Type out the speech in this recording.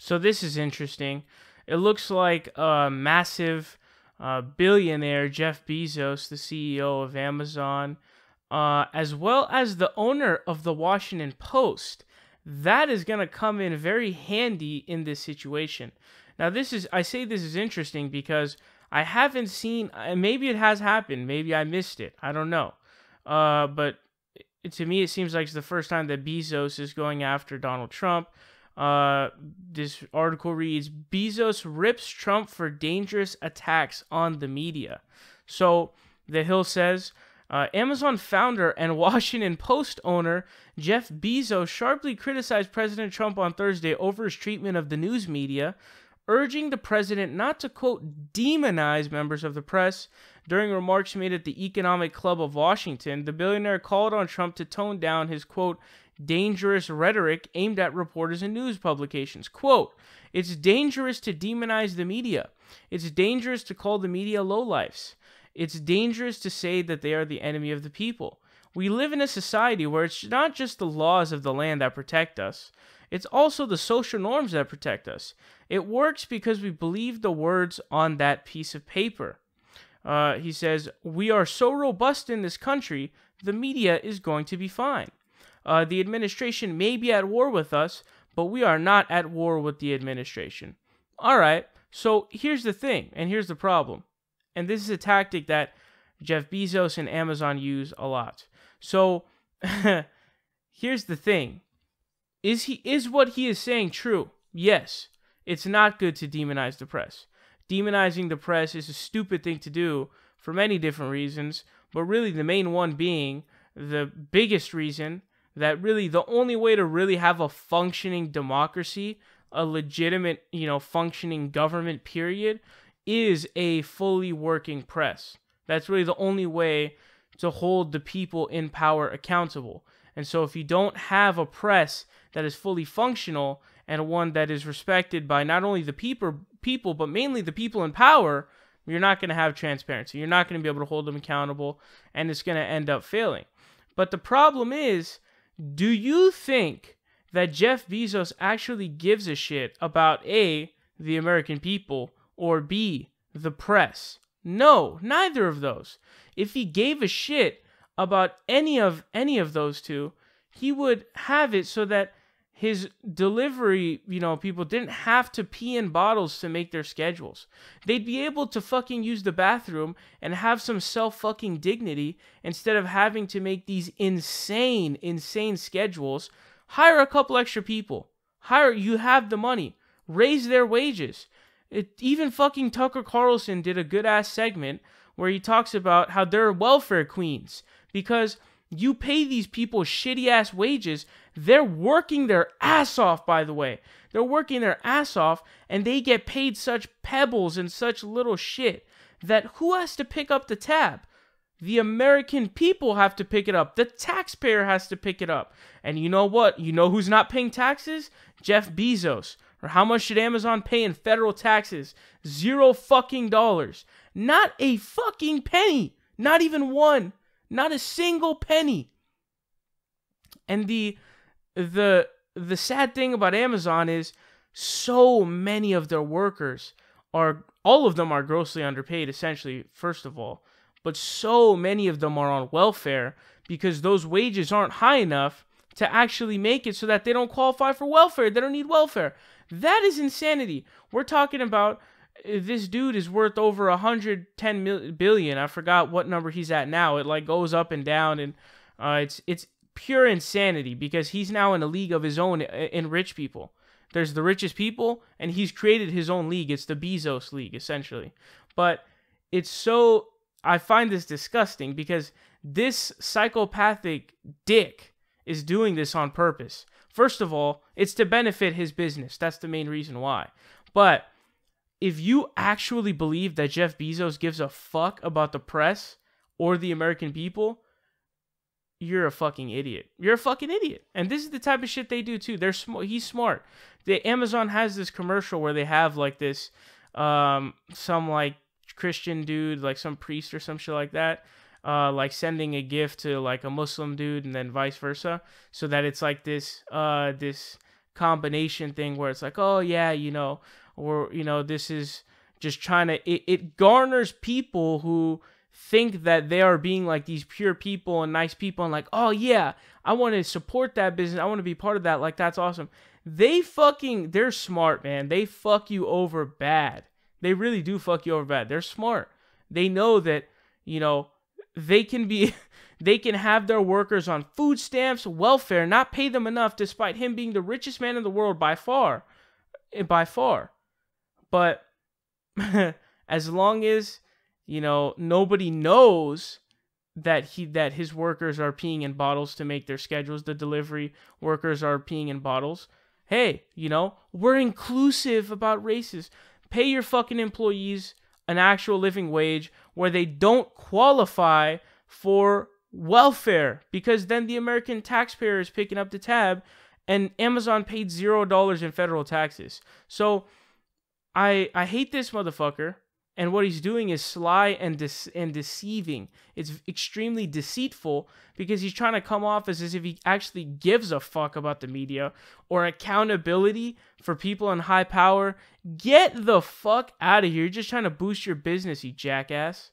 So this is interesting. It looks like a massive billionaire, Jeff Bezos, the CEO of Amazon, as well as the owner of the Washington Post, that is going to come in very handy in this situation. Now, I say this is interesting because I haven't seen, maybe it has happened, maybe I missed it, I don't know. But to me, it seems like it's the first time that Bezos is going after Donald Trump. This article reads, Bezos rips Trump for dangerous attacks on the media. So The Hill says, Amazon founder and Washington Post owner Jeff Bezos sharply criticized President Trump on Thursday over his treatment of the news media, urging the president not to, quote, demonize members of the press. During remarks made at the Economic Club of Washington, the billionaire called on Trump to tone down his, quote, dangerous rhetoric aimed at reporters and news publications. Quote, it's dangerous to demonize the media. It's dangerous to call the media lowlifes. It's dangerous to say that they are the enemy of the people. We live in a society where it's not just the laws of the land that protect us. It's also the social norms that protect us. It works because we believe the words on that piece of paper. He says, we are so robust in this country, the media is going to be fine. The administration may be at war with us, but we are not at war with the administration. All right, so here's the thing, and here's the problem. And this is a tactic that Jeff Bezos and Amazon use a lot. So here's the thing. Is what he is saying true? Yes. It's not good to demonize the press. Demonizing the press is a stupid thing to do for many different reasons, but really the main one being the biggest reason that really the only way to really have a functioning democracy, a legitimate, functioning government period, is a fully working press. That's really the only way to hold the people in power accountable. And so if you don't have a press that is fully functional and one that is respected by not only the people, but mainly the people in power, you're not going to have transparency. You're not going to be able to hold them accountable, and it's going to end up failing. But the problem is, do you think that Jeff Bezos actually gives a shit about A, the American people, or B, the press? No, neither of those. If he gave a shit about any of those two, he would have it so that his delivery, people didn't have to pee in bottles to make their schedules. They'd be able to fucking use the bathroom and have some self-fucking dignity instead of having to make these insane schedules. Hire a couple extra people. You have the money. Raise their wages. Even fucking Tucker Carlson did a good-ass segment where he talks about how they're welfare queens because you pay these people shitty-ass wages. They're working their ass off, by the way. They're working their ass off, and they get paid such pebbles and such little shit that who has to pick up the tab? The American people have to pick it up. The taxpayer has to pick it up. And you know what? You know who's not paying taxes? Jeff Bezos. Or how much should Amazon pay in federal taxes? $0 fucking. Not a fucking penny. Not even one. Not a single penny. And the sad thing about Amazon is so many of their workers all of them are grossly underpaid, essentially, first of all. But so many of them are on welfare because those wages aren't high enough to actually make it so that they don't qualify for welfare. They don't need welfare. That is insanity. We're talking about this dude is worth over 110 billion. I forgot what number he's at now. It goes up and down, and it's pure insanity because he's now in a league of his own in rich people. There's the richest people, and he's created his own league. It's the Bezos League, essentially. But I find this disgusting because this psychopathic dick is doing this on purpose. First of all, it's to benefit his business. That's the main reason why. But if you actually believe that Jeff Bezos gives a fuck about the press or the American people, you're a fucking idiot. You're a fucking idiot. And this is the type of shit they do too. He's smart. Amazon has this commercial where they have this some Christian dude, some priest or some shit like that, sending a gift to a Muslim dude and then vice versa, so that it's this combination thing where it's like, oh yeah, or this is just trying to, it garners people who think that they are being like these pure people and nice people and like, oh yeah, I want to support that business, I want to be part of that, like that's awesome. They're smart, man. They fuck you over bad. They really do fuck you over bad. They're smart. They know that, they can be they can have their workers on food stamps, welfare, not pay them enough despite him being the richest man in the world by far. By far. But as long as, nobody knows that his workers are peeing in bottles to make their schedules, the delivery workers are peeing in bottles. Hey, we're inclusive about races. Pay your fucking employees an actual living wage where they don't qualify for welfare, because then the American taxpayer is picking up the tab and Amazon paid $0 in federal taxes. So I hate this motherfucker, and what he's doing is sly and deceiving. It's extremely deceitful because he's trying to come off as if he actually gives a fuck about the media or accountability for people in high power. Get the fuck out of here. You're just trying to boost your business, you jackass.